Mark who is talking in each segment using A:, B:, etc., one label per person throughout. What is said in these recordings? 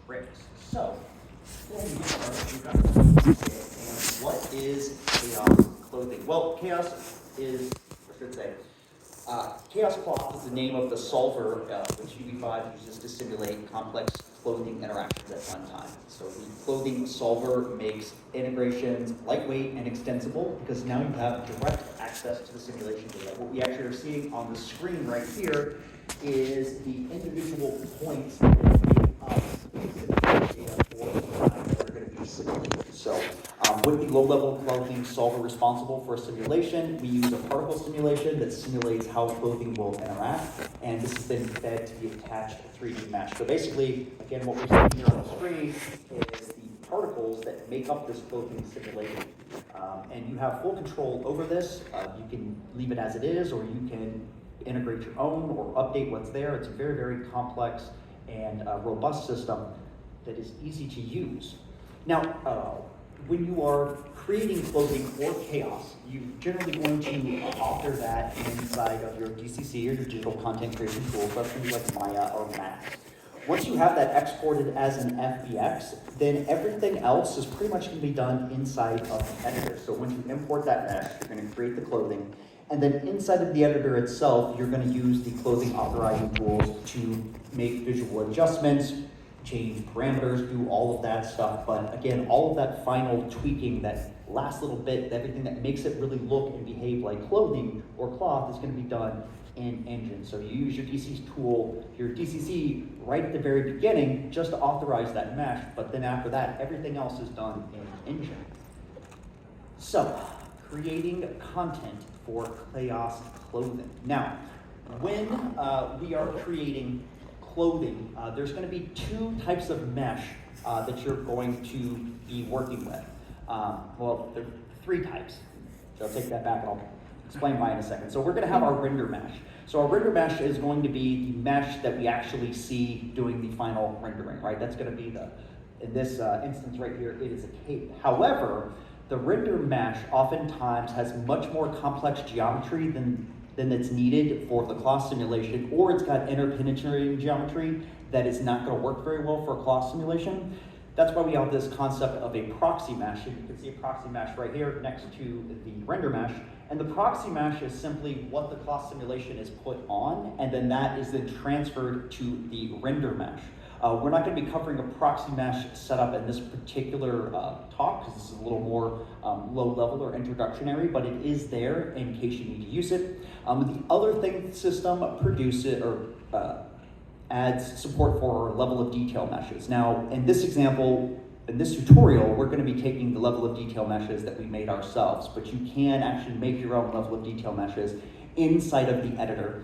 A: Great. So, before we get started, we've got to say, what is chaos clothing? Well, chaos is, I should say, chaos cloth is the name of the solver which UB5 uses to simulate complex clothing interactions at runtime. So the clothing solver makes integrations lightweight and extensible because now you have direct access to the simulation data. What we actually are seeing on the screen right here is the individual points that make up the simulation data for the time that are going to be simulated. So with the low-level clothing solver responsible for a simulation, we use a particle simulation that simulates how clothing will interact, and this has been fed to the attached 3D mesh. So basically, again, what we're seeing here on the screen is the particles that make up this clothing simulation. And you have full control over this. You can leave it as it is, or you can integrate your own or update what's there. It's a very, very complex and robust system that is easy to use. Now, when you are creating clothing for chaos, you're generally going to author that inside of your DCC or your digital content creation tool, so things like Maya or Max. Once you have that exported as an FBX, then everything else is pretty much going to be done inside of the editor. So once you import that mesh, you're going to create the clothing, and then inside of the editor itself, you're going to use the clothing authorizing tools to make visual adjustments, change parameters, do all of that stuff. But again, all of that final tweaking, that last little bit, everything that makes it really look and behave like clothing or cloth is going to be done in Engine. So you use your DCC tool, your DCC right at the very beginning just to authorize that mesh, but then after that, everything else is done in Engine. So, creating content for chaos clothing. Now, when we are creating clothing, there's going to be two types of mesh that you're going to be working with. Well, there are three types. So I'll take that back and I'll explain why in a second. So we're going to have our render mesh. So our render mesh is going to be the mesh that we actually see doing the final rendering, right? That's going to be in this instance right here, it is a cape. However, the render mesh oftentimes has much more complex geometry than it's needed for the cloth simulation, or it's got interpenetrating geometry that is not going to work very well for a cloth simulation. That's why we have this concept of a proxy mesh. And you can see a proxy mesh right here next to the render mesh. And the proxy mesh is simply what the cloth simulation is put on, and then that is then transferred to the render mesh. We're not going to be covering a proxy mesh setup in this particular talk because this is a little more low level or introductionary, but it is there in case you need to use it. The other thing the system produces or adds support for level of detail meshes. Now, in this example, in this tutorial, we're going to be taking the level of detail meshes that we made ourselves, but you can actually make your own level of detail meshes inside of the editor.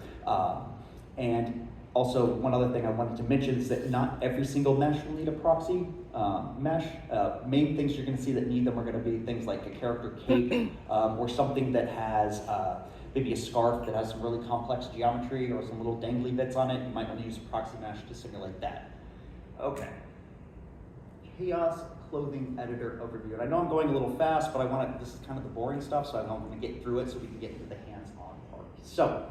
A: And also, one other thing I wanted to mention is that not every single mesh will need a proxy mesh. Main things you're going to see that need them are going to be things like a character cape or something that has maybe a scarf that has some really complex geometry or some little dangly bits on it. You might want to use a proxy mesh to simulate that. Okay. Chaos clothing editor overview. And I know I'm going a little fast, but this is kind of the boring stuff, so I'm going to get through it so we can get into the hands-on part. So,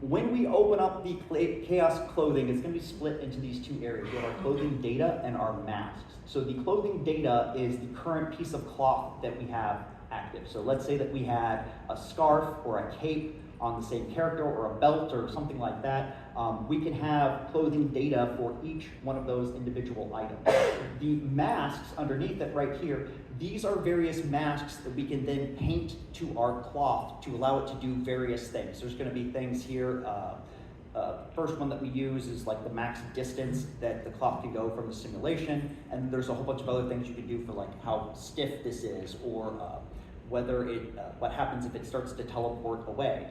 A: when we open up the chaos clothing, it's going to be split into these two areas. We have our clothing data and our masks. So the clothing data is the current piece of cloth that we have active. So let's say that we had a scarf or a cape on the same character or a belt or something like that. We can have clothing data for each one of those individual items. The masks underneath it right here, these are various masks that we can then paint to our cloth to allow it to do various things. There's going to be things here. First one that we use is like the max distance that the cloth can go from the simulation, and there's a whole bunch of other things you can do for like how stiff this is, or whether what happens if it starts to teleport away.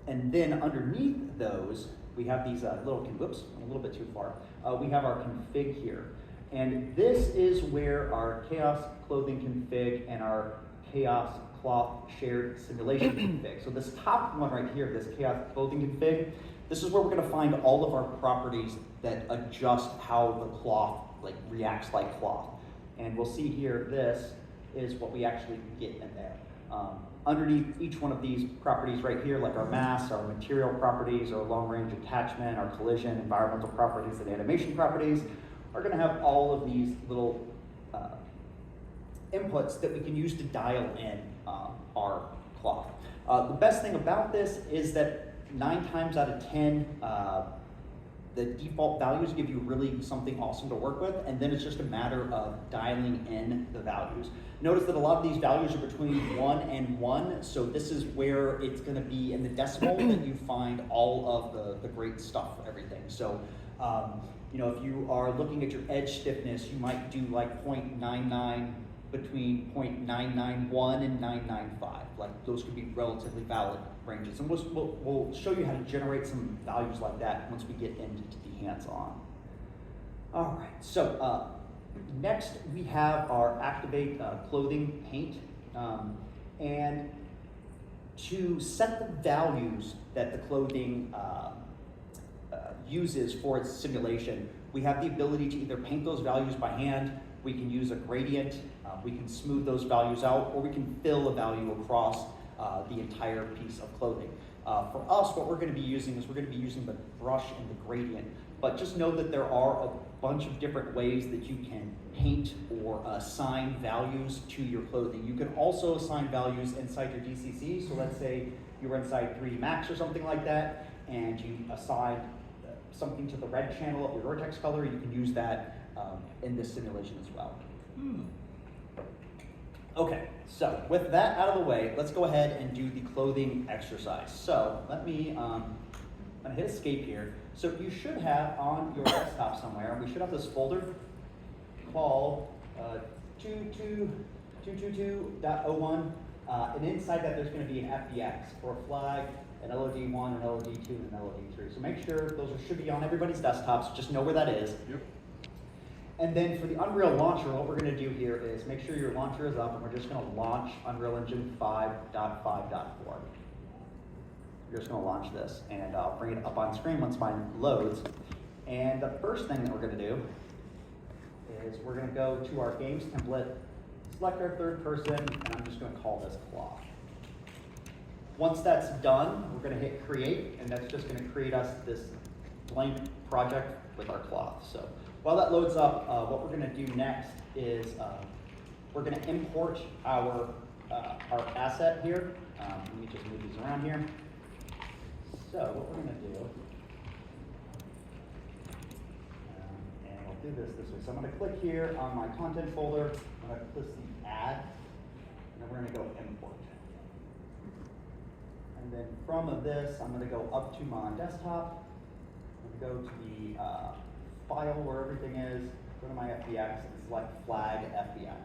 A: And then underneath those, we have these whoops, a little bit too far. We have our config here. And this is where our chaos clothing config and our chaos cloth shared simulation config. So this top one right here, this chaos clothing config, this is where we're going to find all of our properties that adjust how the cloth reacts like cloth. And we'll see here, this is what we actually get in there. underneath each one of these properties right here, like our mass, our material properties, our long-range attachment, our collision, environmental properties, and animation properties, are going to have all of these little inputs that we can use to dial in our cloth. The best thing about this is that 9 times out of 10, the default values give you really something awesome to work with, and then it's just a matter of dialing in the values. Notice that a lot of these values are between 1 and 1, so this is where it's going to be in the decimal that you find all of the great stuff for everything. So, you know, if you are looking at your edge stiffness, you might do like 0.99 between 0.991 and 995. Like those could be relatively valid ranges. And we'll show you how to generate some values like that once we get into the hands-on. All right, so next we have our Activate clothing paint. And to set the values that the clothing uses for its simulation, we have the ability to either paint those values by hand, we can use a gradient, we can smooth those values out, or we can fill a value across the entire piece of clothing. For us, what we're going to be using is we're going to be using the brush and the gradient, but just know that there are a bunch of different ways that you can paint or assign values to your clothing. You can also assign values inside your DCC, so let's say you were inside 3D Max or something like that, and you assign something to the red channel of your vertex color, you can use that in this simulation as well. Okay, so with that out of the way, let's go ahead and do the clothing exercise. So let me, I'm gonna hit escape here. So you should have on your desktop somewhere, we should have this folder called 222.01, and inside that there's gonna be an FBX for a flag, an LOD1, an LOD2, and an LOD3. So make sure those should be on everybody's desktops, just know where that is.
B: Yep.
A: And then for the Unreal launcher, what we're going to do here is make sure your launcher is up, and we're just going to launch Unreal Engine 5.5.4. We're just going to launch this, and I'll bring it up on screen once mine loads. And the first thing that we're going to do is we're going to go to our games template, select our third person, and I'm just going to call this cloth. Once that's done, we're going to hit create, and that's just going to create us this blank project with our cloth. So while that loads up, what we're going to do next is we're going to import our asset here. Let me just move these around here. So what we're going to do, and I'll do this way. So I'm going to click here on my content folder. I'm going to click the add, and then we're going to go import. And then from this, I'm going to go up to my desktop. I'm going to go to the file where everything is, go to my FBX, and select flag FBX.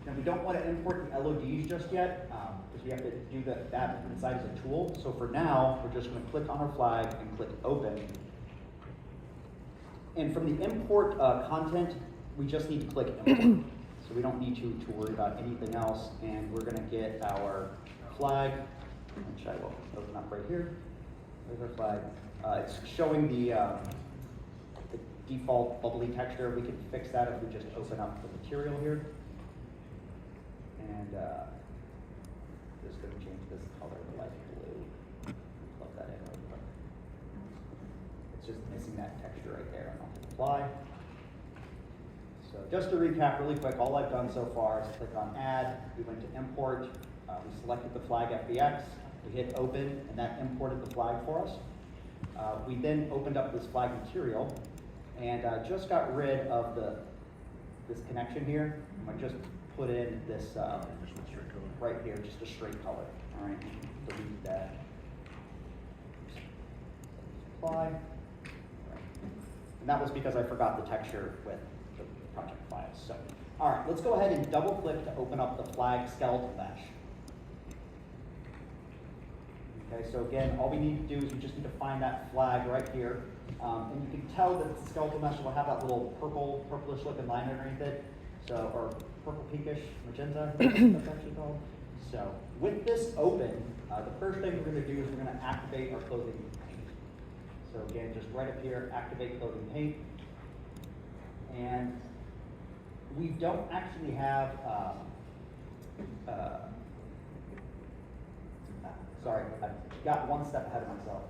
A: Now we don't want to import the LODs just yet, because we have to do that inside as a tool. So for now, we're just going to click on our flag and click open. And from the import content, we just need to click import. So we don't need to worry about anything else. And we're going to get our flag, which I will open up right here. There's our flag. It's showing the default bubbly texture. We can fix that if we just open up the material here. And just going to change this color to light blue. Plug that in real quick. It's just missing that texture right there. And I'll hit apply. So just to recap really quick, all I've done so far is click on add. We went to import. We selected the flag FBX. We hit open, and that imported the flag for us. We then opened up this flag material, and just got rid of this connection here. I just put in this right here, just a straight color. All right, delete that. Apply. And that was because I forgot the texture with the project files. So, all right, let's go ahead and double click to open up the flag skeletal mesh. Okay, so again, all we need to do is we just need to find that flag right here. And you can tell that the skeletal mesh will have that little purplish looking line underneath it. So, or purple pinkish magenta, that's actually called. So with this open, the first thing we're going to do is we're going to activate our clothing paint. So again, just right up here, activate clothing paint. And we don't actually have sorry, I got one step ahead of myself.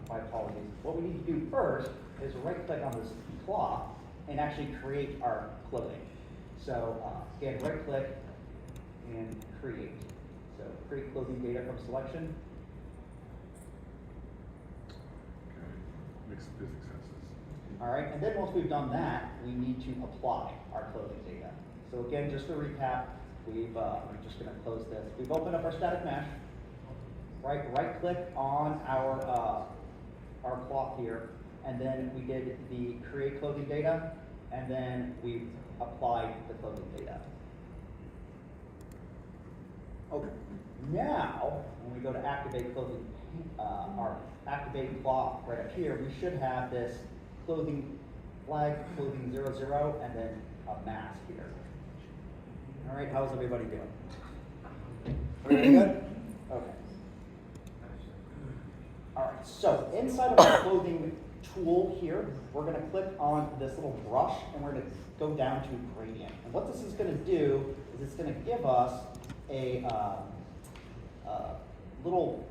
A: My apologies. What we need to do first is right-click on this cloth and actually create our clothing. So again, right-click and create. So create clothing data from selection.
B: Okay, makes physics sense.
A: All right, and then once we've done that, we need to apply our clothing data. So again, just to recap, we're just going to close this. We've opened up our static mesh. Right-click on our cloth here, and then we did the create clothing data, and then we applied the clothing data. Okay. Now, when we go to activate clothing, our activate cloth right up here, we should have this clothing flag, clothing 00, and then a mask here. All right, how's everybody doing? Everybody good? Okay. All right, so inside of our clothing tool here, we're going to click on this little brush, and we're going to go down to gradient. And what this is going to do is it's going to give us a little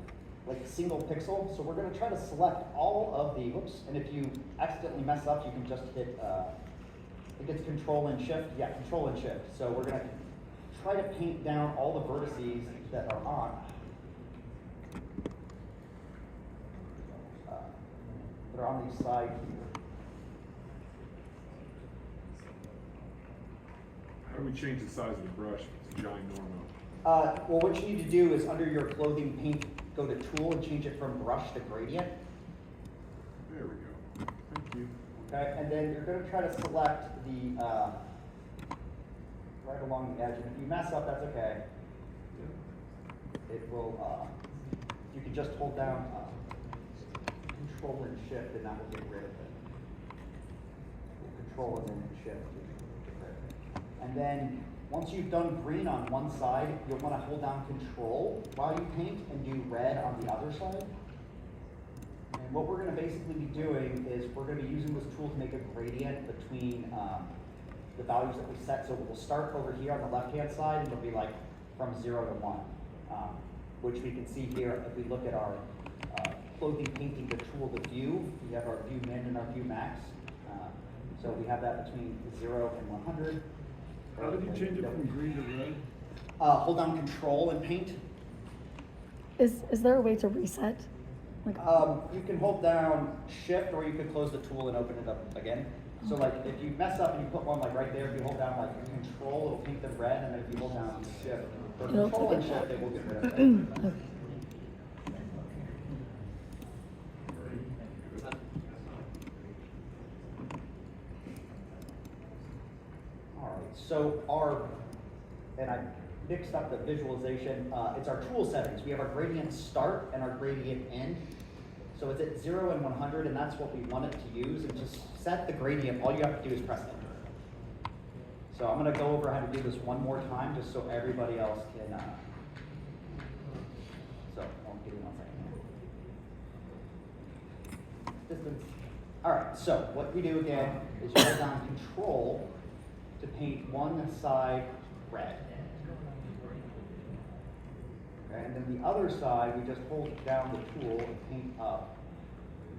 A: like single pixel. So we're going to try to select all of the, whoops, and if you accidentally mess up, you can just hit, I think it's Control and Shift. Yeah, Control and Shift. So we're going to try to paint down all the vertices that are on. That are on the side here.
B: How do we change the size of the brush? It's ginormo.
A: Well, what you need to do is under your clothing paint, go to Tool and change it from Brush to Gradient.
B: There we go. Thank you.
A: Okay, and then you're going to try to select the right along the edge. And if you mess up, that's okay. It will. You can just hold down Control and Shift, and that will get rid of it. Control and then Shift. And then once you've done green on one side, you'll want to hold down Control while you paint and do red on the other side. And what we're going to basically be doing is we're going to be using this tool to make a gradient between the values that we set. So we'll start over here on the left-hand side, and it'll be like from 0 to 1, which we can see here if we look at our clothing painting, the tool, the view. We have our view min and our view max. So we have that between 0 and 100.
B: How did you change it from green to red?
A: Hold down Control and paint.
C: Is there a way to reset? Like,
A: You can hold down Shift, or you can close the tool and open it up again. So like if you mess up and you put one like right there, if you hold down like Control, it'll paint them red, and then if you hold down Shift, or Control and Shift, it will get rid of it.
C: okay.
A: So and I mixed up the visualization, it's our tool settings. We have our gradient start and our gradient end. So it's at 0 and 100, and that's what we want it to use. And just set the gradient, all you have to do is press enter. So I'm going to go over how to do this one more time, just so everybody else can, so I'll give you 1 second. Distance. All right, so what we do again is you hold down Control to paint one side red. Okay, and then the other side, we just hold down the tool and paint up.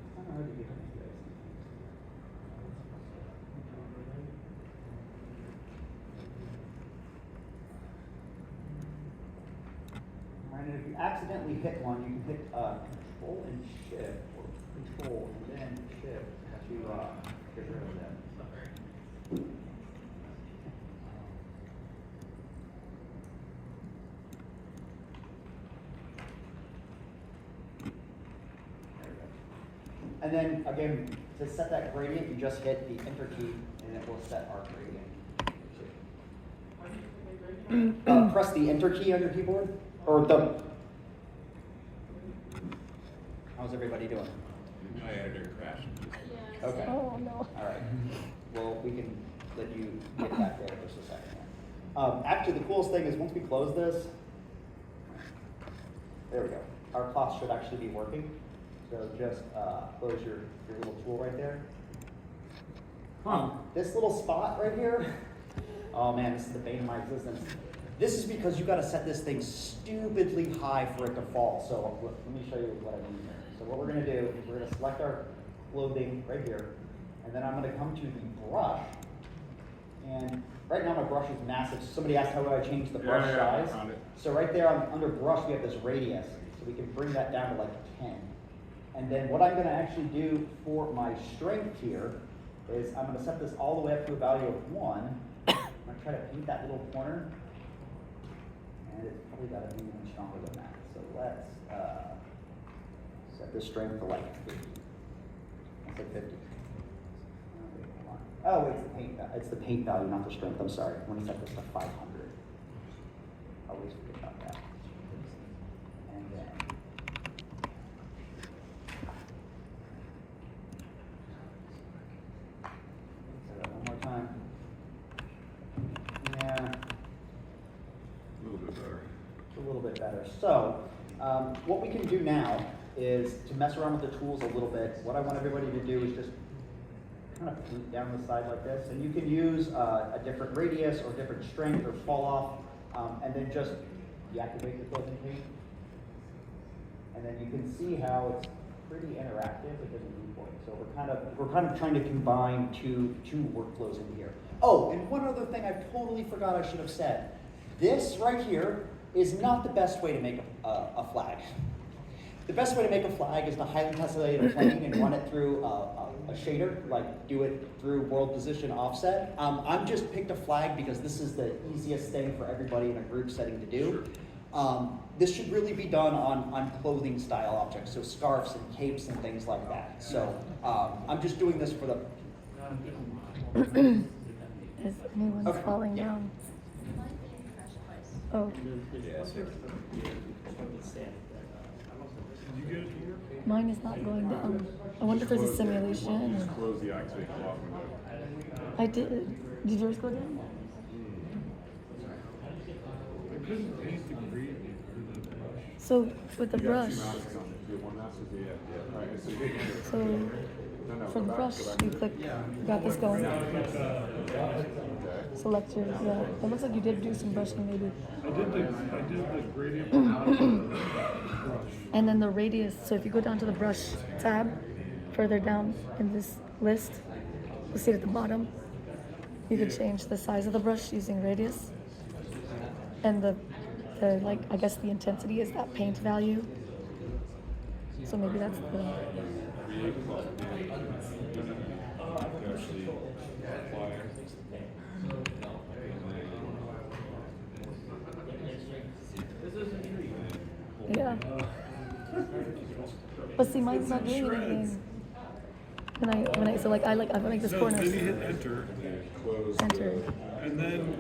A: It's not hard to get into this. All right, and if you accidentally hit one, you can hit Control and Shift, or Control and then Shift to get rid of that. And then again, to set that gradient, you just hit the Enter key, and it will set our gradient. Press the Enter key on your keyboard, or the. How's everybody doing?
D: My editor crashed.
A: Okay.
C: Oh no.
A: All right. Well, we can let you get back there for just a second. Actually, the coolest thing is once we close this, there we go. Our cloth should actually be working. So just close your little tool right there. This little spot right here, oh man, this is the bane of my existence. This is because you gotta set this thing stupidly high for it to fall. So let me show you what I mean here. So what we're gonna do is we're gonna select our clothing right here, and then I'm gonna come to the brush, and right now my brush is massive. So somebody asked how do I change the brush
B: I
A: size.
B: found it.
A: So right there under brush we have this radius, so we can bring that down to like 10. And then what I'm gonna actually do for my strength here is I'm gonna set this all the way up to a value of 1. I'm gonna try to paint that little corner. And it's probably gotta be even stronger than that. So let's set this strength to like 50. I said 50. Oh, wait, it's the paint value, not the strength. I'm sorry. I'm gonna set this to 500. Always forget about that. And then set that one more time. Yeah.
B: A little bit better.
A: A little bit better. So, what we can do now is to mess around with the tools a little bit. What I want everybody to do is just kind of paint down the side like this. And you can use a different radius or different strength or fall off, and then just deactivate the clothing paint. And then you can see how it's pretty interactive. It doesn't viewport. So we're kind of trying to combine two workflows in here. Oh, and one other thing I totally forgot I should have said. This right here is not the best way to make a flag. The best way to make a flag is to highly tessellate a plane and run it through a shader, like do it through world position offset. I'm just picked a flag because this is the easiest thing for everybody in a group setting to do. This should really be done on clothing style objects, so scarves and capes and things like that. So I'm just doing this for the...
C: Is anyone
A: Okay,
C: falling
A: yeah.
C: down? Oh,
B: Did you get it to work?
C: mine is not going down. I wonder if there's a simulation.
B: Just close the activate cloth window.
C: I did. Did yours go down?
B: I couldn't paint the green for the brush.
C: So with the
B: You got
C: brush,
B: two masks on it. You have one mask with the, all right, so you hit enter.
C: so
B: No,
C: for
B: go
C: the
B: back,
C: brush,
B: go back.
C: you click, got this going.
B: Okay.
C: Select your, yeah. It looks like you did do some brushing maybe.
B: I did the gradient brush.
C: And then the radius, so if you go down to the brush tab, further down in this list, you'll see it at the bottom. You can change the size of the brush using radius. And the like, I guess the intensity is that paint value. So maybe that's the,
B: Actually apply it.
C: yeah. But see, mine's not doing anything. When I, so like, I like this
B: So
C: corner.
B: then you hit enter,
D: Close.
C: Enter.
B: and then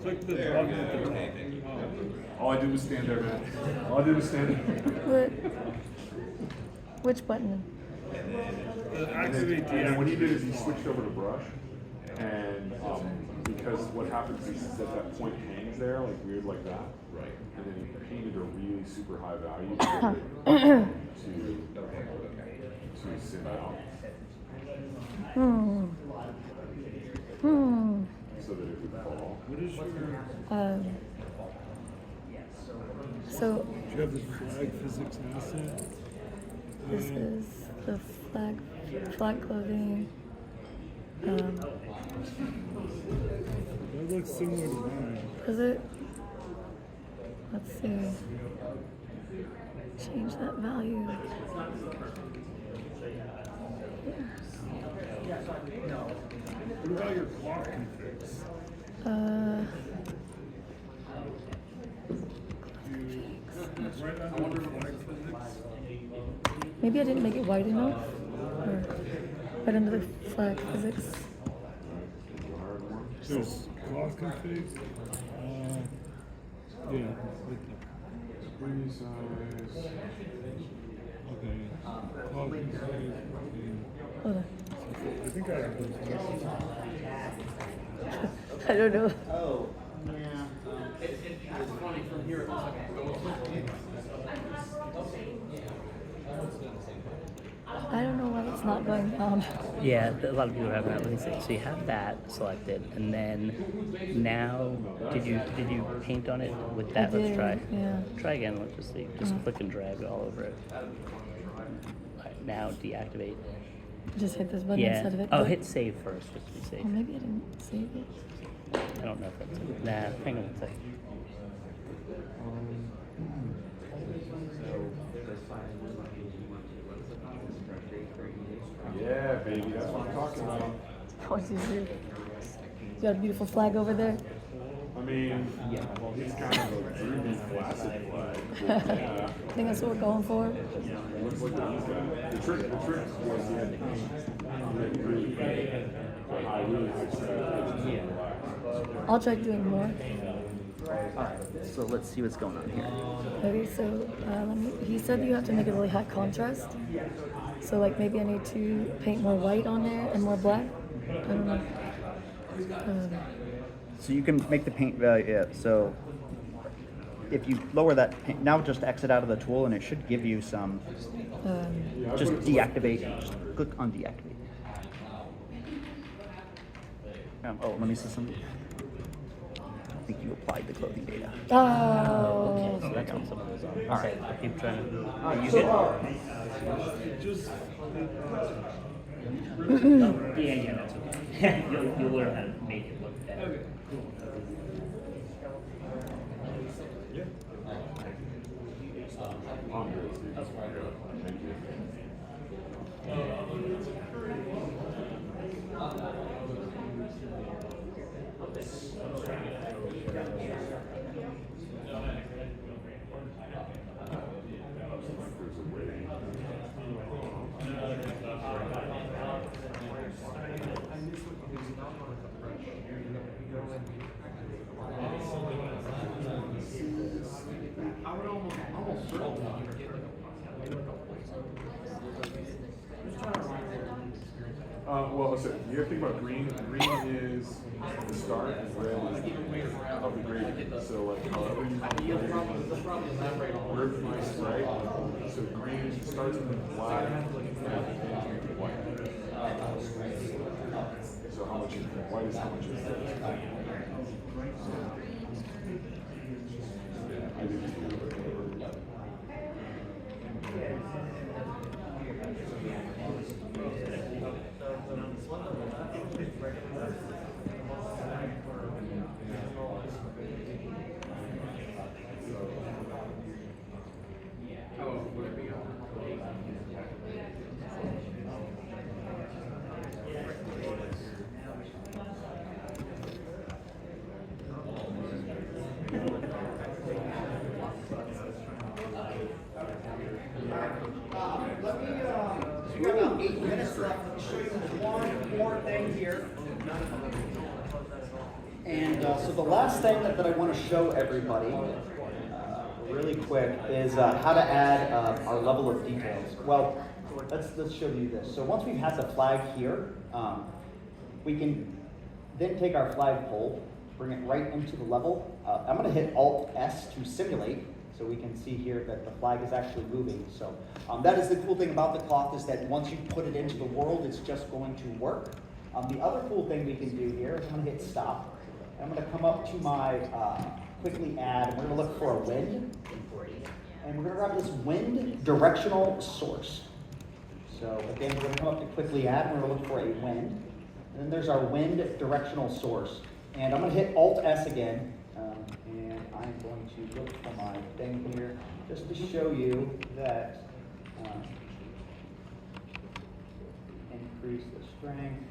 B: click the button at the top. All I did was stand there, man. All I did was stand there.
C: Which button?
B: Activate the. And what he did is he switched over to brush, and because what happens is that point hangs there like weird like that.
D: Right.
B: And then he painted a really super high value to sim out so that it would fall. What is your?
C: So
B: Do you have the flag physics asset?
C: this is the flag clothing.
B: That looks similar to mine.
C: Is it? Let's see. Change that value.
B: What about your cloth configs? Right under flag physics?
C: Maybe I didn't make it wide enough. Or right under the flag physics.
B: So cloth config? Yeah. Screen size. Okay. Cloth config.
C: Hold on.
B: I think I have those.
C: I don't know.
A: Oh, yeah.
C: I don't know why it's not going down.
E: Yeah, a lot of people are having that. Let me see. So you have that selected, and then now, did you paint on it with that?
C: I
E: Let's
C: did,
E: try.
C: yeah.
E: Try again. Let's just see. Just click and drag all over it. Right, now deactivate.
C: Just hit this button
E: Yeah.
C: instead of it.
E: Oh, hit save first, just to be safe.
C: Oh, maybe I didn't save it.
E: I don't know if that's it. Nah, hang on a second.
B: Yeah, baby, that's what I'm talking about.
C: What is it? You got a beautiful flag over there.
B: I mean, well, he's kind of a groovy, flaccid flag.
C: I
B: Yeah.
C: think that's what we're going for.
B: Look what he's got. The trick was he had to paint. He had to really paint the really high speed.
C: I'll try doing more.
A: Alright, so let's see what's going on here.
C: Okay, so he said you have to make it really high contrast. So like maybe I need to paint more white on there and more black. I don't know.
A: So you can make the paint, yeah, so if you lower that paint, now just exit out of the tool and it should give you some, just deactivate, just click on deactivate. Oh, let me see something. I don't think you applied the clothing data.
C: Oh.
E: So that's what some of those are.
A: All right.
E: Okay, keep trying to.
A: You
E: Yeah, that's okay. you'll learn how to make it look better.
B: I'm good, Steve. Thank you. Well, listen, you have to think about green. Green is the start, and red is the of the gradient. So, like, however you wherever you right? So, green starts with black and ends with white. So, how much is white is how much is red. I think you do it.
A: We got about 8 minutes left. Let me show you one more thing here. And so the last thing that I want to show everybody really quick is how to add our level of details. Well, let's show you this. So once we've had the flag here, we can then take our flagpole, bring it right into the level. I'm going to hit Alt-S to simulate, so we can see here that the flag is actually moving. So that is the cool thing about the cloth, is that once you put it into the world, it's just going to work. The other cool thing we can do here is I'm going to hit stop. And I'm going to come up to my quickly add, and we're going to look for a wind. And we're going to grab this wind directional source. So again, we're going to come up to quickly add, and we're going to look for a wind. And then there's our wind directional source. And I'm going to hit Alt-S again. And I'm going to look for my thing here, just to show you that increase the strength.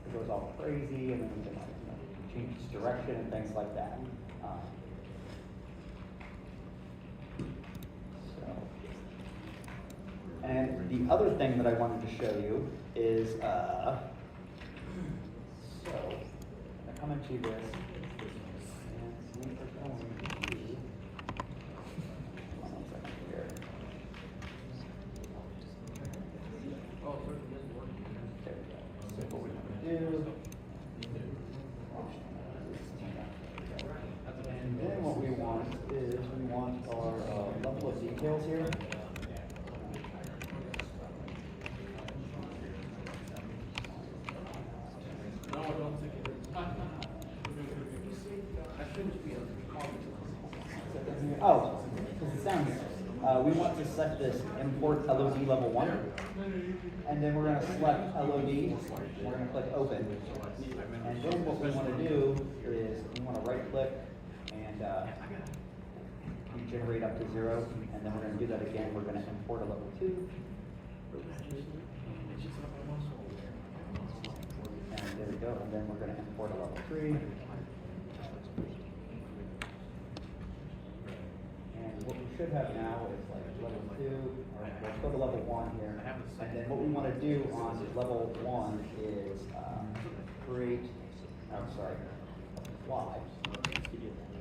A: It goes all crazy, and then we can change its direction and things like that. And the other thing that I wanted to show you is, so I come into this, and we are going to, hold on 1 second here. There we go. So what we want to do. And then what we want is we want our level of details here. Oh, because it sounds, we want to set this import LOD level 1. And then we're going to select LOD. We're going to click open. And then what we want to do is we want to right click and generate up to 0. And then we're going to do that again. We're going to import a level 2. And there we go. And then we're going to import a level 3. And what we should have now is like level 2, or let's go to level 1 here. And then what we want to do on level 1 is create, apply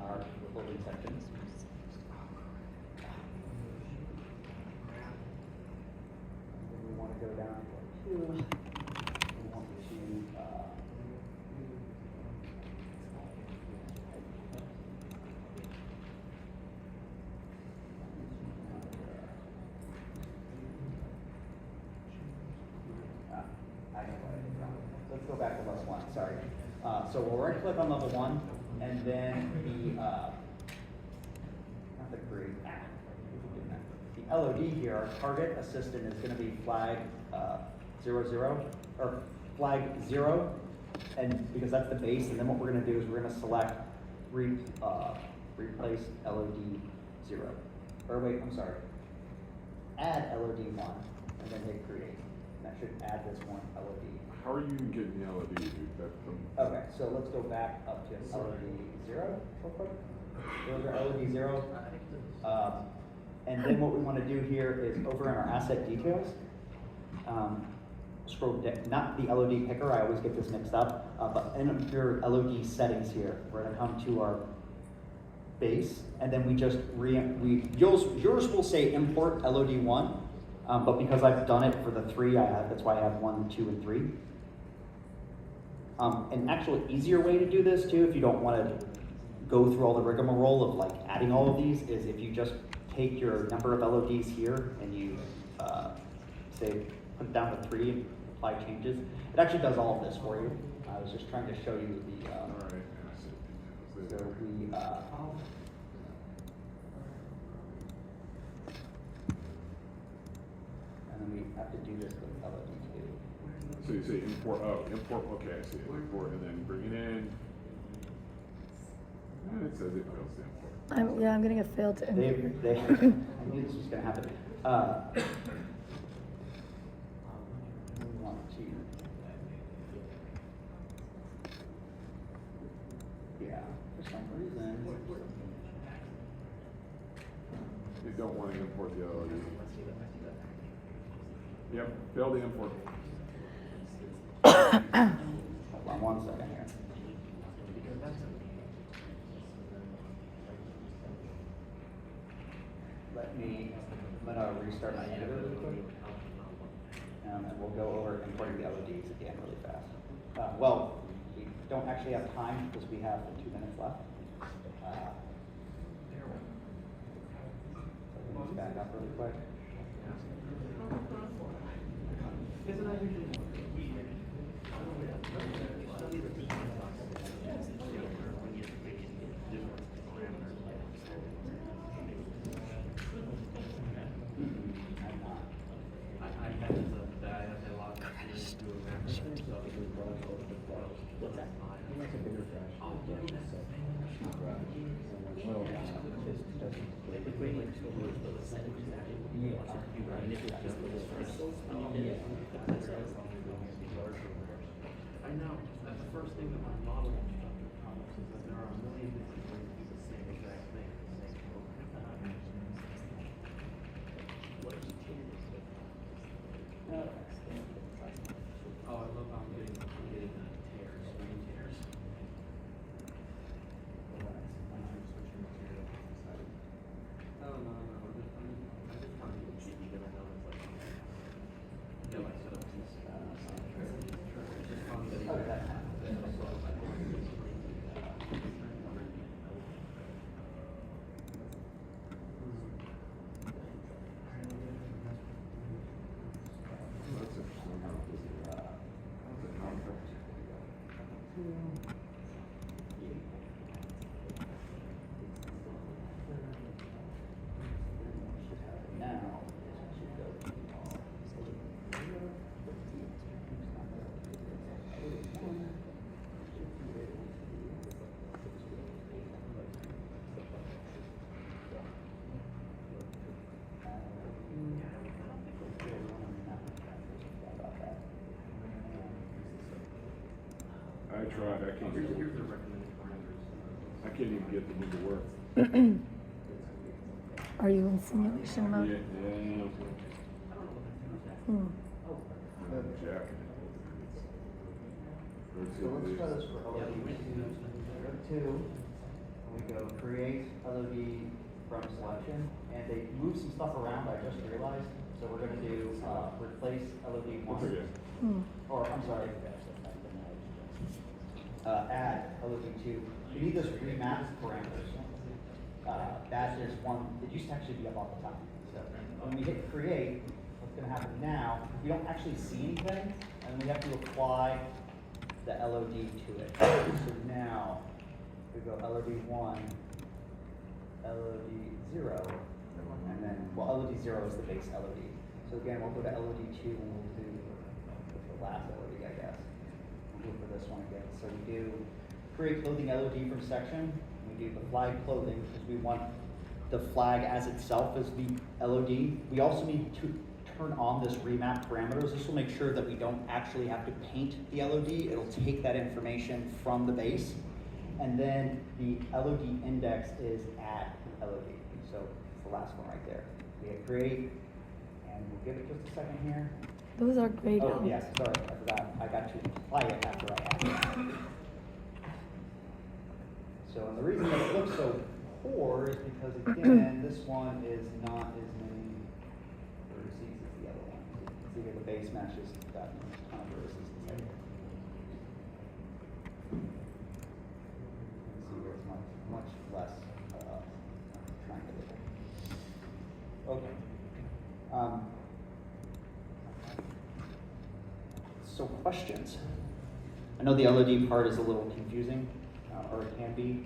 A: our clothing section. Then we want to go down to 2. We want to let's go back to level 1, sorry. So we'll right click on level 1, and then not the create, the LOD here, our target assistant is going to be flag 00, or flag 0, and because that's the base, and then what we're going to do is we're going to select replace LOD 0. Or wait, I'm sorry. Add LOD 1, and then hit create. That should add this one LOD.
B: How are you getting the LED, dude?
A: Okay, so let's go back up to LOD 0 real quick. Those are LOD 0. And then what we want to do here is over in our asset details, scroll down, not the LOD picker, I always get this mixed up, but in your LOD settings here, we're going to come to our base, and then we just yours will say import LOD 1, but because I've done it for the 3, that's why I have 1, 2, and 3. An actual easier way to do this too, if you don't want to go through all the rigmarole of like adding all of these, is if you just take your number of LODs here and you say put it down to 3 and apply changes. It actually does all of this for you. I was just trying to show you the.
B: All right.
A: So we. And then we have to do this with LOD 2.
B: So you say import, import, okay, I see it, import, and then bring it in. And it says it fails to import.
C: I'm getting a fail to import.
A: I knew this was going to happen. We want to. Yeah, for some reason.
B: You don't want to import the LED. Yep, fail to import.
A: Hold on 1 second here. I'm going to restart my editor really quick. And we'll go over importing the LODs again really fast. Well, we don't actually have time because we have 2 minutes left. So let me back up really quick.
F: I know. That's the first thing that my model instructor comments is that there are a million different ways to do the same exact thing. What are the changes? Oh, I love how I'm getting tears, screen tears. No. I'm just trying to get cheeky, but I know it's like, yeah, like set up these, it's just fun that he-
B: That's interesting. How's it not affect? I tried, I can't get
F: Here's
B: it.
F: the recommended parameters.
B: I can't even get the thing to work.
C: Are you in simulation
B: Yeah,
C: mode?
B: yeah.
C: Hmm.
B: I'm jacking it.
A: So let's try this for LOD two. We go create LOD from selection, and they move some stuff around, I just realized. So we're gonna do, replace LOD one.
B: Okay.
C: Hmm.
A: Or, I'm sorry. Add LOD two. You need those remap parameters. That is one, it used to actually be up on the top. So when we hit create, what's gonna happen now, we don't actually see anything, and we have to apply the LOD to it. So now, we go LOD one, LOD zero, and then, well, LOD zero is the base LOD. So again, we'll go to LOD two, and we'll do the last LOD, I guess. We'll go for this one again. So we do create clothing LOD from section. We do the flag clothing because we want the flag as itself as the LOD. We also need to turn on this remap parameters. This will make sure that we don't actually have to paint the LOD. It'll take that information from the base. And then the LOD index is at LOD. So it's the last one right there. We hit create, and we'll give it just a second here.
C: Those are great.
A: Oh, yes, sorry, I forgot. I got to apply it after I added it. So, and the reason that it looks so poor is because, again, this one is not as many vertices as the other one. See here, the base mesh has got a ton of vertices inside here. See where it's much less triangular. Okay. So questions? I know the LOD part is a little confusing, or it can be,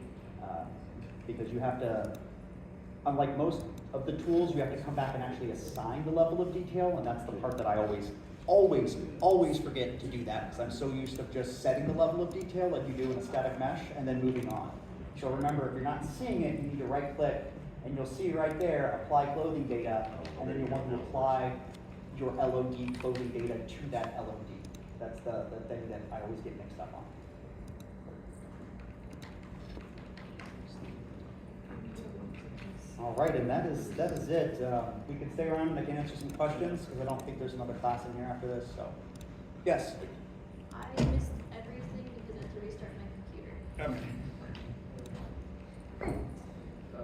A: because you have to, unlike most of the tools, you have to come back and actually assign the level of detail, and that's the part that I always forget to do that, because I'm so used to just setting the level of detail like you do in a static mesh, and then moving on. So remember, if you're not seeing it, you need to right click, and you'll see right there, apply clothing data, and then you want to apply your LOD clothing data to that LOD. That's the thing that I always get mixed up on. All right, and that is it. We can stay around and I can answer some questions, because I don't think there's another class in here after this, so. Yes?
G: I missed everything because I had to restart my computer.
A: So.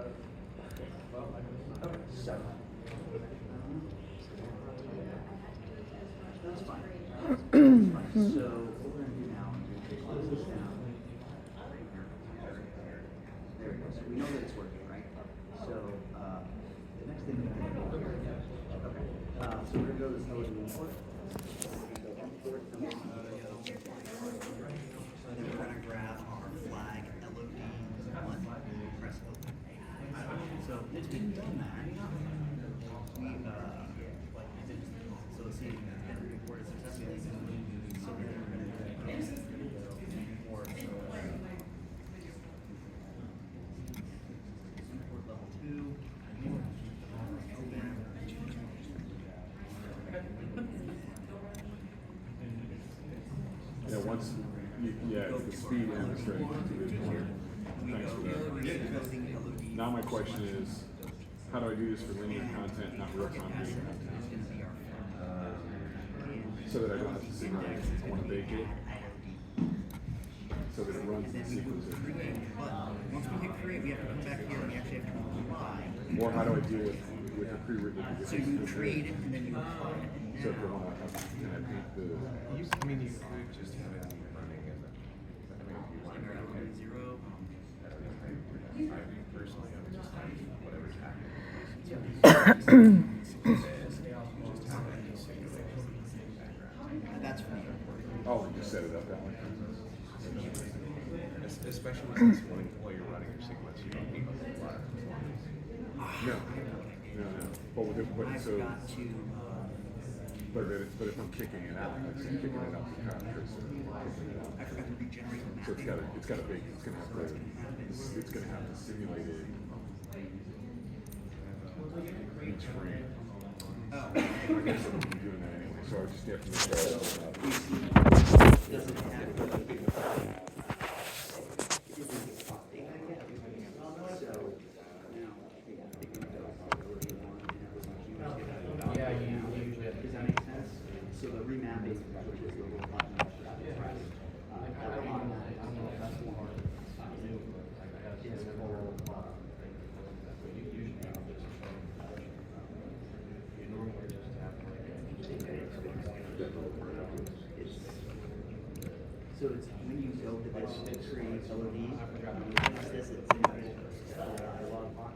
A: That's fine. So what we're gonna do now is close this down. There it goes. We know that it's working, right? So, the next thing we're gonna do. Okay. So we're gonna go to this LOD import. So import number. And then we're gonna grab our flag LOD one, press open. So once we've done that, so let's see, and report it successfully. So then we're gonna do import, import level 2,
B: Yeah, once, the speed and the strength is a good point. Thanks for that. Now my question is, how do I do this for linear content, not real-time video content? So that I don't have to synchronize. I want to bake it so that it runs in sequence.
A: once we hit create, we have to come back here and we actually have to apply.
B: Or how do I deal with the pre-written?
A: So you create it and then you apply it.
B: So if I want to, can I paint the?
D: You could just have it running as a.
A: Zero.
D: Personally, I would just have whatever's happening.
A: That's for me.
B: Oh, you just set it up that way.
D: Especially since while you're running your sequence, you don't need a whole lot of performance.
B: No. But with it, so. But if I'm kicking it out, I'm kicking it out the contrast.
A: I forgot to regenerate the map.
B: So it's got a big, it's gonna have to simulate it each frame.
A: Oh.
B: I guess I'm doing that anyway, so I just have to make that.
A: Doesn't have So it's when you go to this create LODs, it's this, it's in the dialog box.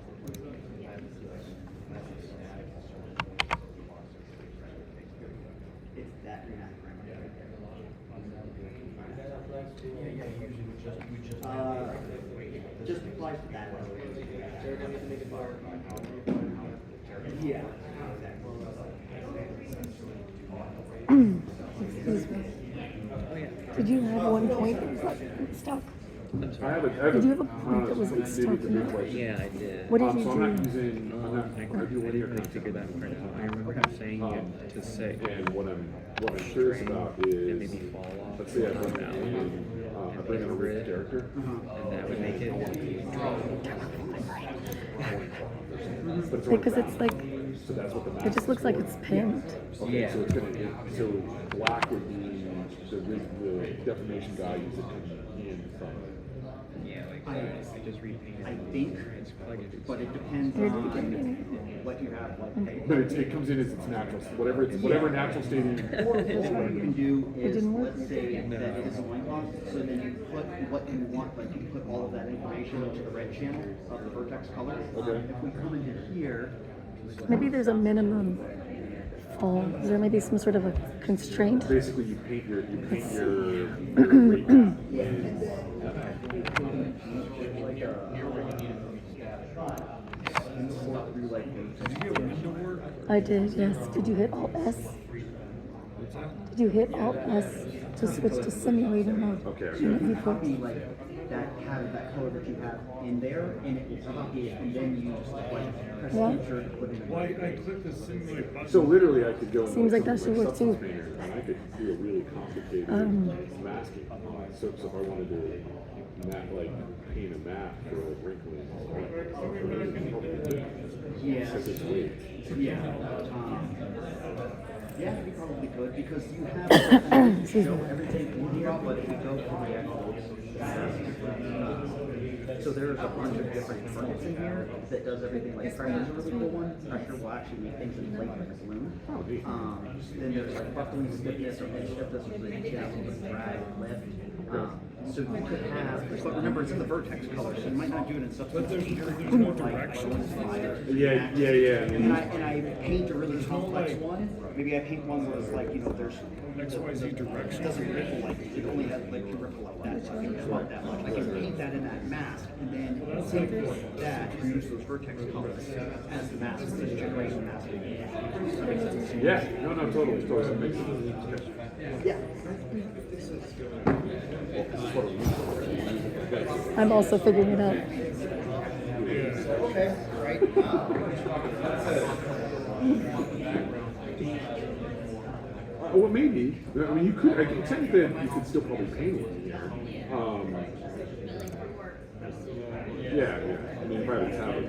A: It's that green icon right there. Just applies to that one. Yeah.
C: Excuse me. Did you have one point that was like stuck?
B: I have a,
C: Did you have a point that was like
B: it's
C: stuck
B: a
C: in
B: good
C: it?
B: question.
F: Yeah, I did.
C: What did you
B: So I'm not
C: do?
B: using, I do linear
F: I figured that part out. I remember him saying to say,
B: and what I'm curious about is,
F: and maybe fall off.
B: let's say I bring in, I bring in a rich character.
F: And that would make it.
B: But it's only
C: Because it's like,
B: so that's what the mask
C: it just looks like
B: is
C: it's pinned.
B: for. Okay, so it's gonna, so black would be the definition values that come in from.
F: Yeah, like I just repainted.
A: I think, but it depends
C: Where
A: on
C: did you get it?
A: what you have, like.
B: But it comes in as its natural, whatever natural state it is.
A: Or what you can do
C: It
A: is,
C: didn't work?
A: let's say that it is a loincloth, so then you put what you want, like you put all of that information into the red channel of the vertex color.
B: Okay.
A: If we come into here,
C: Maybe there's a minimum fall. Is there maybe some sort of a constraint?
B: Basically, you paint your rate map
C: I did, yes. Did you hit Alt S? Did you hit Alt S to switch to simulator mode?
B: Okay.
C: In the viewport?
A: copy like that color that you have in there, and it will copy it, and then you just like press
C: Yeah.
A: enter to put it in.
H: Well, I clicked the simulate button.
B: So literally, I could go. into
C: Seems like that
B: something
C: should work, too.
B: Substance Painter, and I could do a really complicated masking. So if I wanted to paint a map for a wrinkling,
A: Yeah.
B: because it's weight.
A: Yeah. Yeah, you probably could, because you have to show everything in here, but if you go to the actual so there's a bunch of different targets in here that does everything. Like pressure is a really cool one. Pressure will actually make things inflate like a balloon.
B: Oh, neat.
A: Then there's like buckling stiffness or edge stiffness, which is you know, drag and lift. So you could have, but remember it's in the vertex color, so you might not do it in substance.
H: But there's no direction.
B: Yeah.
A: And I paint a really complex one. Maybe I paint one where it's like, you know, there's
H: XYZ direction.
A: it doesn't ripple like it only has like to ripple like that. So I can swap that much. I can paint that in that mask and then take that, use those vertex colors as the mask, just generate the mask. Does that make sense?
B: Yeah. No, totally. That makes sense. Okay.
A: Yeah.
B: Well, this is what I'm using for, right?
C: I'm also figuring it out.
A: Okay. Right.
B: Well, maybe. I mean, you could. I can tell you that you could still probably paint it. Yeah. I mean, if I had a tablet,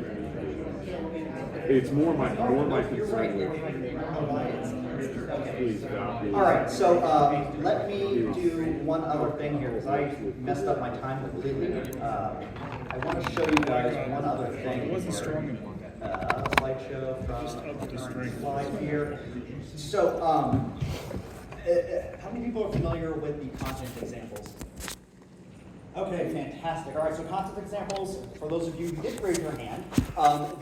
B: it's more my concern with these values.
A: All right, so let me do one other thing here because I messed up my time completely. I want to show you guys one other thing.
H: It wasn't strong enough.
A: Slideshow
H: Just up
A: from
H: the
A: current
H: strength.
A: slide here. So, how many people are familiar with the content examples? Okay, fantastic. All right, so content examples, for those of you who did raise your hand,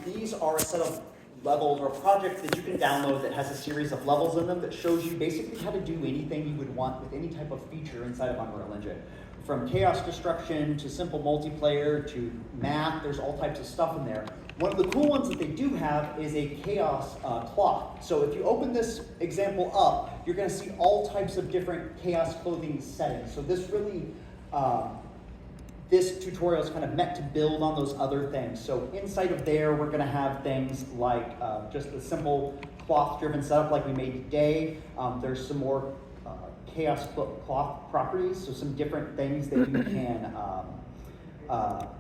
A: these are a set of levels or a project that you can download that has a series of levels in them that shows you basically how to do anything you would want with any type of feature inside of Unreal Engine. From chaos destruction to simple multiplayer to math, there's all types of stuff in there. One of the cool ones that they do have is a chaos cloth. So if you open this example up, you're going to see all types of different chaos clothing settings. So this really, this tutorial is kind of meant to build on those other things. So inside of there, we're going to have things like just a simple cloth-driven setup like we made today. There's some more chaos cloth properties, so some different things that you can,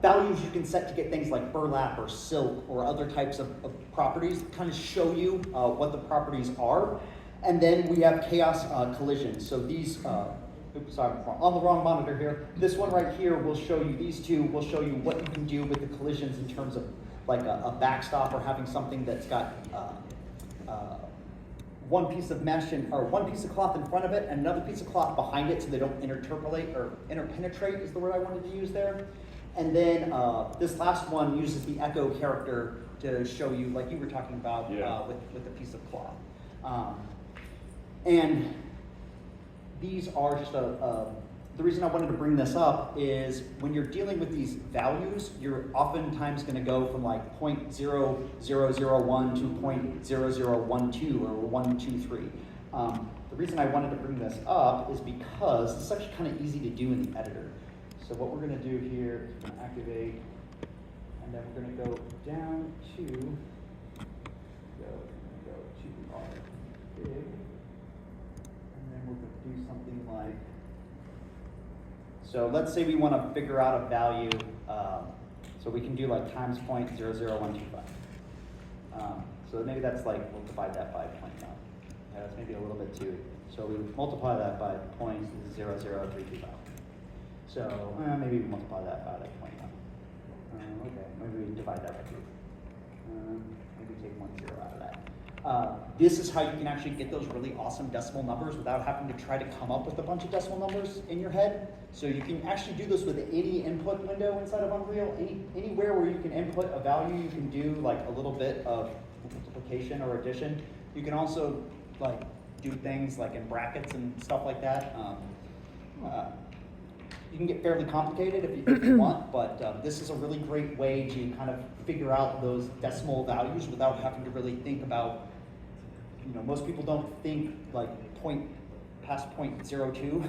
A: values you can set to get things like burlap or silk or other types of properties that kind of show you what the properties are. And then we have chaos collisions. So these, oops, sorry, I'm on the wrong monitor here. This one right here will show you, these two will show you what you can do with the collisions in terms of like a backstop or having something that's got one piece of mesh or one piece of cloth in front of it and another piece of cloth behind it so they don't interpolate or interpenetrate is the word I wanted to use there. And then this last one uses the echo character to show you, like you were talking about, with a piece of cloth. And these are just the reason I wanted to bring this up is when you're dealing with these values, you're oftentimes going to go from like 0.0001 to 0.0012 or 123. The reason I wanted to bring this up is because it's actually kind of easy to do in the editor. So what we're going to do here is we're going to activate, and then we're going to go down to our big, and then we're going to do something like. So let's say we want to figure out a value, so we can do like times 0.00125. So maybe that's like, we'll divide that by 0.9. That's maybe a little bit too. So we multiply that by 0.00325. So maybe we multiply that by like 0.9. Okay, maybe we divide that by 2. Maybe take 1 0 out of that. This is how you can actually get those really awesome decimal numbers without having to try to come up with a bunch of decimal numbers in your head. So you can actually do this with any input window inside of Unreal. Anywhere where you can input a value, you can do like a little bit of multiplication or addition. You can also like do things like in brackets and stuff like that. You can get fairly complicated if you want, but this is a really great way to kind of figure out those decimal values without having to really think about, most people don't think like past 0.02.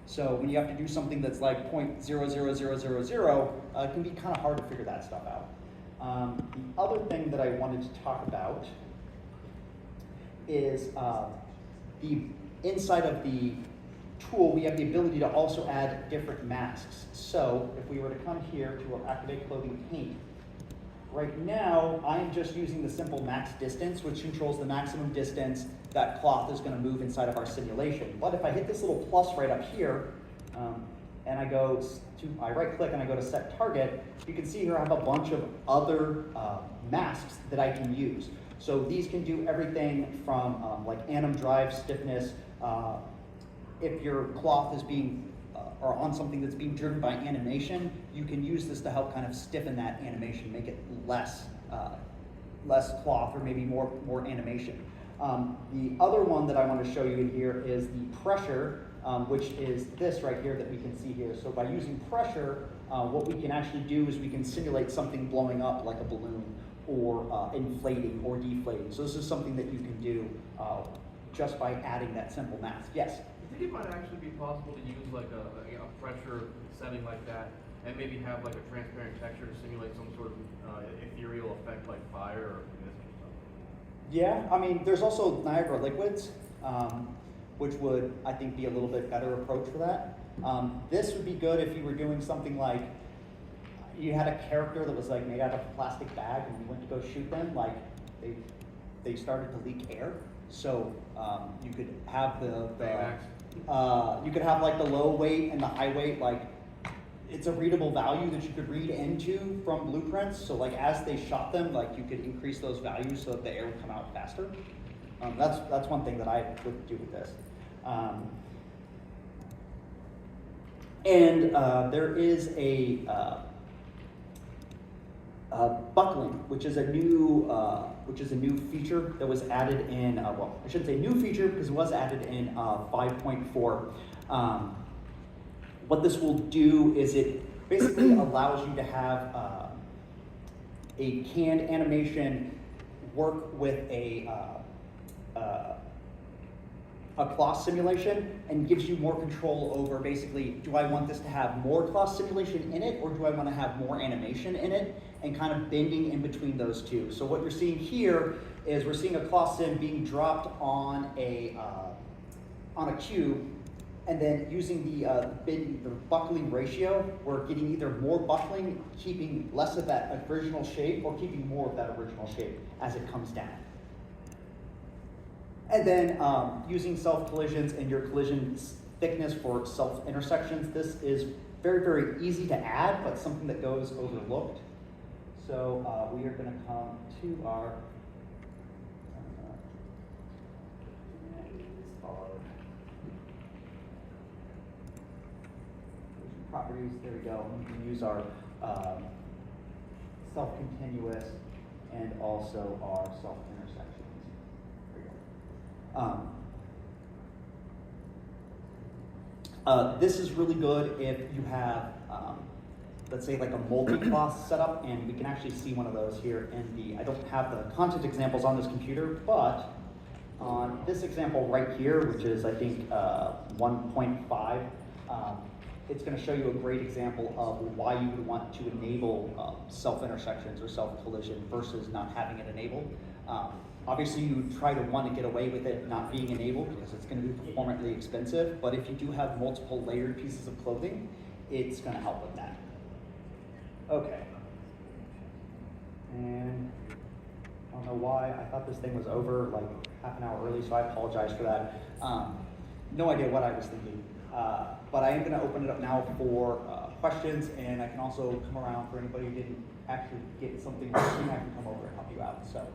A: So when you have to do something that's like 0.00000, it can be kind of hard to figure that stuff out. The other thing that I wanted to talk about is the inside of the tool, we have the ability to also add different masks. So if we were to come here to our Activate Clothing Paint, right now I'm just using the simple max distance, which controls the maximum distance that cloth is going to move inside of our simulation. But if I hit this little plus right up here, and I right click and I go to set target, you can see here I have a bunch of other masks that I can use. So these can do everything from like anim drive stiffness. If your cloth is being, or on something that's being driven by animation, you can use this to help kind of stiffen that animation, make it less cloth or maybe more animation. The other one that I want to show you in here is the pressure, which is this right here that we can see here. So by using pressure, what we can actually do is we can simulate something blowing up like a balloon or inflating or deflating. So this is something that you can do just by adding that simple mask. Yes?
F: I think it might actually be possible to use like a pressure setting like that and maybe have like a transparent texture to simulate some sort of ethereal effect like fire or mist or something.
A: Yeah, I mean, there's also Niagara liquids, which would, I think, be a little bit better approach for that. This would be good if you were doing something like you had a character that was like made out of a plastic bag and you went to go shoot them, like they started to leak air. So you could have you could have like the low weight and the high weight, like it's a readable value that you could read into from blueprints. So like as they shot them, like you could increase those values so that the air would come out faster. That's one thing that I would do with this. There is a buckling, which is a new feature that was added in. Well, I shouldn't say new feature because it was added in 5.4. What this will do is it basically allows you to have a canned animation work with a cloth simulation and gives you more control over basically, do I want this to have more cloth simulation in it or do I want to have more animation in it, and kind of bending in between those two. So what you're seeing here is we're seeing a cloth sim being dropped on a cube, and then using the buckling ratio, we're getting either more buckling, keeping less of that original shape, or keeping more of that original shape as it comes down. And then using self-collisions and your collision thickness for self-intersections. This is very, very easy to add, but something that goes overlooked. So we are going to come to our Properties, there we go. We can use our self-continuous and also our self-intersections. There we go. This is really good if you have, let's say like a multi-class setup, and we can actually see one of those here in the, I don't have the content examples on this computer, but on this example right here, which is I think 1.5, it's going to show you a great example of why you would want to enable self-intersections or self-collision versus not having it enabled. Obviously, you try to want to get away with it not being enabled because it's going to be performantly expensive, but if you do have multiple layered pieces of clothing, it's going to help with that. Okay. And I don't know why, I thought this thing was over like half an hour early, so I apologize for that. No idea what I was thinking. But I am going to open it up now for questions, and I can also come around for anybody who didn't actually get something working, I can come over and help you out. So,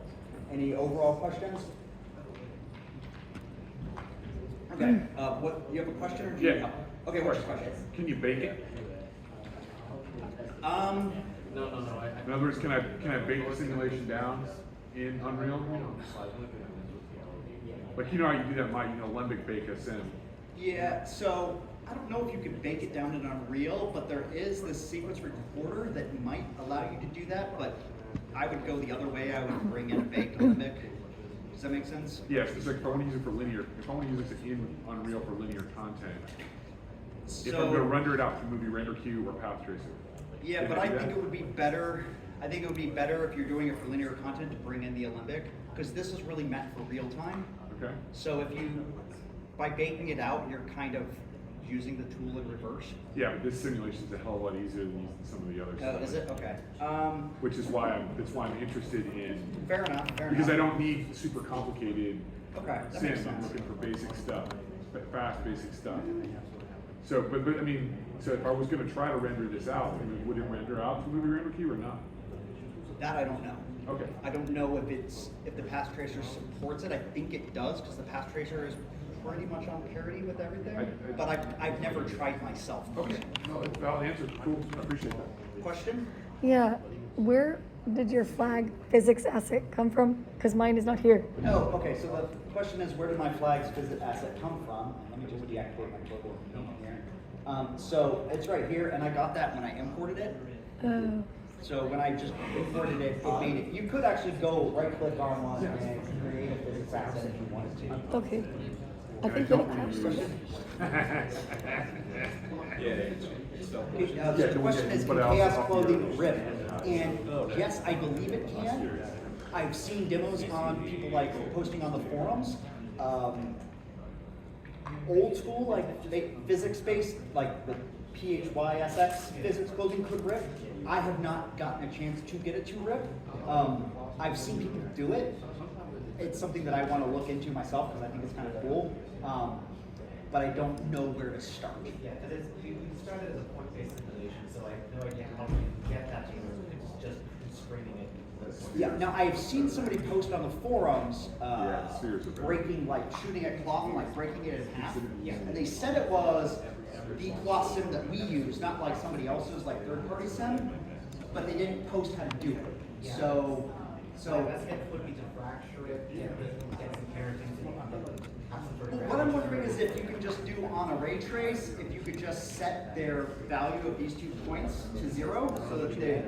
A: any overall questions? Okay, what, you have a question or do you
B: Yeah.
A: have? Okay, what's your question?
B: Can you bake it?
F: No.
B: In other words, can I bake the simulation down in Unreal? Like, you know how you do that, Lembic bake a sim.
A: Yeah, so I don't know if you can bake it down in Unreal, but there is this sequence recorder that might allow you to do that, but I would go the other way. I would bring in a baked Limbic. Does that make sense?
B: Yes, it's like if I want to use it for linear, if I want to use it in Unreal for linear content, if I'm going to render it out to Movie Render Queue or Path Tracer.
A: Yeah,
B: can
A: but
B: I
A: I
B: do
A: think
B: that?
A: it would be better. I think it would be better if you're doing it for linear content to bring in the Alembic, because this is really meant for real time.
B: Okay.
A: So if you, by baking it out, you're kind of using the tool in reverse.
B: Yeah, but this simulation is a hell of a lot easier than using some of the other
A: Oh, is it? Okay.
B: Which is why I'm interested in,
A: Fair enough, fair
B: because I
A: enough.
B: don't need super complicated
A: Okay, that makes
B: sims. I'm
A: sense.
B: looking for basic stuff, fast basic stuff. So, but I mean, so if I was going to try to render this out, would it render out to Movie Render Queue or not?
A: That I don't know.
B: Okay.
A: I don't know if the Path Tracer supports it. I think it does, because the Path Tracer is pretty much on parity with everything. But I've never tried myself.
B: Okay. No, that's a valid answer. Cool. I appreciate that.
A: Question?
C: Yeah, where did your flag physics asset come from? Because mine is not here.
A: Oh, okay. So the question is, where did my flag's visit asset come from? Let me just deactivate my global thing here. So it's right here, and I got that when I imported it. So when I just imported it, it made it. You could actually go right-click on one and create a physics asset if you wanted to.
C: Okay. I think that it crashed.
A: So the question is, can Chaos Clothing rip? And yes, I believe it can. I've seen demos on people like posting on the forums. Old school, like physics-based, like the PHYSX physics clothing could rip. I have not gotten a chance to get it to rip. I've seen people do it. It's something that I want to look into myself because I think it's kind of cool. But I don't know where to start.
I: Yeah, because we started as a point-based simulation, so I have no idea how we get that to just screening it.
A: Yeah, now I've seen somebody post on the forums
B: spheres are better.
A: breaking, like shooting a cloth and like breaking it in half. And they said it was the cloth sim that we use, not like somebody else's like third-party sim, but they didn't post how to do it.
I: Yeah.
A: So
I: So the best bet would be to fracture it, get some parenting to have some sort of
A: what I'm wondering is if you could just do on a ray trace, if you could just set their value of these 2 points to 0, so that they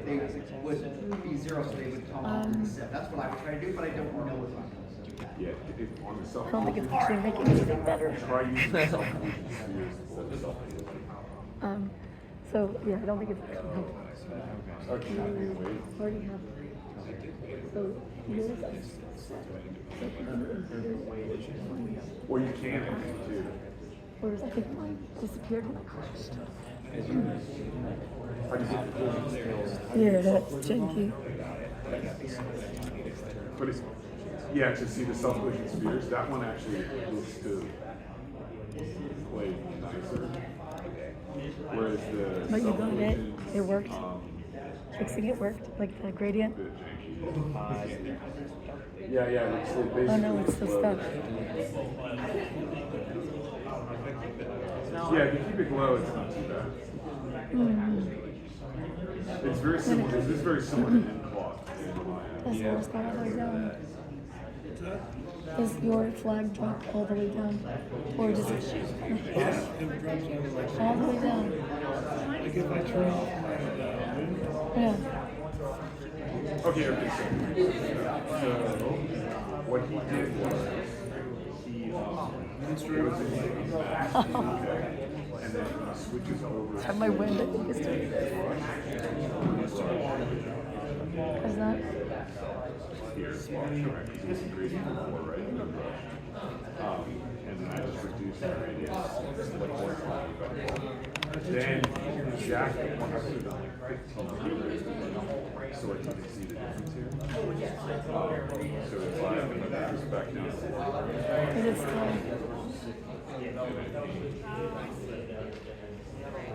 A: would be 0, so they would come off the set. That's what I would try to do, but I don't know if I'm going to do that.
B: Yeah, if on the self.
C: I don't think it's actually making anything better.
B: Try using the self.
C: So yeah, I don't think it's actually helpful.
B: Okay, wait.
C: Already have. So yours
B: Or you can actually too.
C: Whereas I think mine disappeared when I crashed. Yeah, that's janky.
B: But it's, yeah, to see the self-collision spheres, that one actually looks to play nicer. Whereas the
C: But you got it.
B: self-collision,
C: It worked. Fixing it worked, like the gradient.
B: bit janky. Yeah, it's like basically.
C: Oh no, it's the stuff.
B: Yeah, if you keep it low, it's not too bad. It's very similar. This is very similar to end cloth.
C: Does yours go all the way down? Does your flag drop all the way down? Or does it all the way down?
H: Like if I turn off my wind,
C: Yeah.
B: Okay, so what he did was he and then he switches over.
C: Have my wind, I think, is doing this. Is that?
B: Here, it's gradient before, right? And then I just reduce the radius like 120. Then jack it 115 so I can see the difference here. So it's like, I'm going to push back down to 4.
C: Is it still?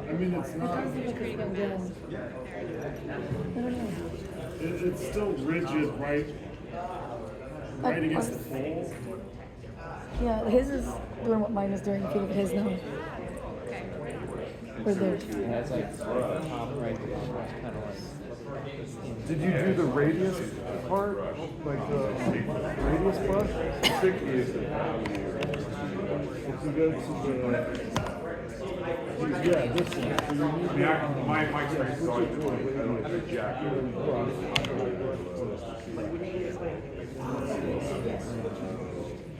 H: I mean, it's
C: It
H: not,
C: does look like it's going down. I don't know.
H: it's still rigid, right against the pole.
C: Yeah, his is doing what mine is doing. If you look at his now. We're there.
D: It has like top right, kind of like.
H: Did you do the radius part? Like the radius brush?
B: Thick is the value.
H: If you go to yeah, this one. So you need
B: My experience is always been like, I don't know, jack it.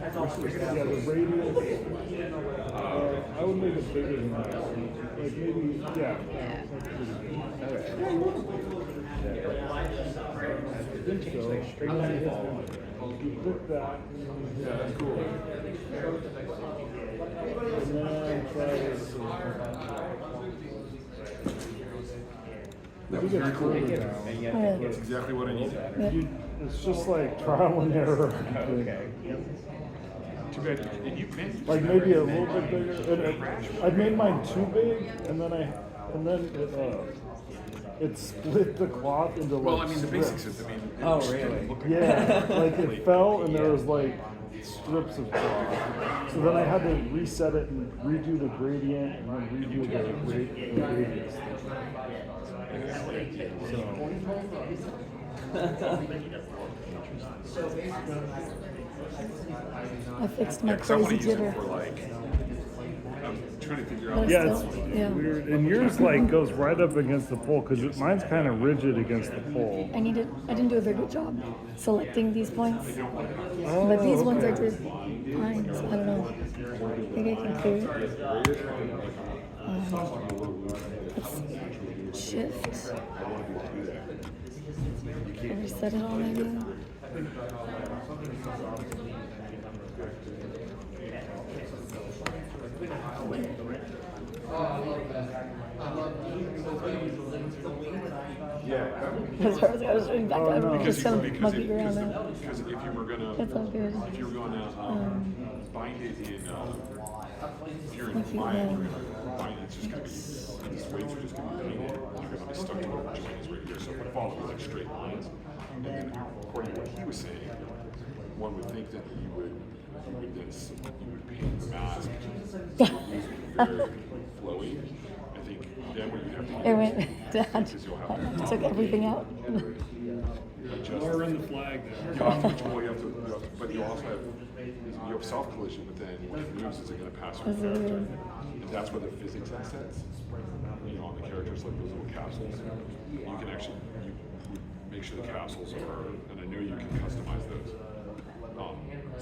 H: yeah, the radius. I would make it bigger than that. Like maybe, yeah. That's pretty good. I think so. You put that.
B: Yeah, that's cool.
H: And then try this.
B: That was very cool.
C: Yeah.
B: That's exactly what I needed.
H: It's just like trial and error.
B: Too bad. And you meant
H: Like maybe a little bit bigger. And I made mine too big, and then it split the cloth into like
B: well, I mean, the
H: strips.
B: basics is, I mean,
D: Oh,
B: it just
D: really?
B: didn't look
H: Yeah, like it fell and there was like strips of cloth. So then I had to reset it and redo the gradient and then redo the radius.
C: I fixed my
B: because I want
C: crazy
B: to use
C: jitter.
B: it for like, I'm trying to figure
C: But
B: out.
C: it's
H: Yeah, it's
C: still, yeah.
H: weird. And yours like goes right up against the pole because mine's kind of rigid against the pole.
C: I didn't do a very good job selecting these points.
H: Oh,
C: But these ones I
H: okay.
C: did fine, so I don't know. Maybe I can clear it. Let's shift. Reset it all maybe.
B: Yeah.
C: That's why I was doing back. I'm just kind of monkeying around now.
B: Because if you were gonna,
C: It's all good.
B: if you were gonna bind it in, if you're in
C: Monkey
B: bind,
C: around.
B: bind it's just gonna be, these weights are just gonna be painted, you're gonna be stuck to where the joint is right here, so it would follow like straight lines. And then according to what he was saying, one would think that you would paint the mask very flowy. I think then what you have to do
C: It went down.
B: is you'll have to
C: Took everything out.
B: adjust.
H: Or in the flag
B: You have to, well, you have to, but you also have, you have soft collision, but then when it moves, is it gonna pass through the character? And that's where the physics assets, you know, on the characters, like those little capsules, you can actually, you would make sure the capsules are, and I know you can customize those,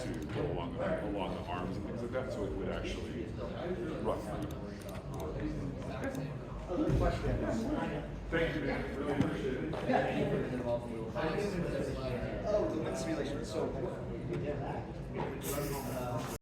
B: to go along the arms and things like that, so it would actually roughly work. Thank you, man, really appreciate it.
A: Oh, that's really so.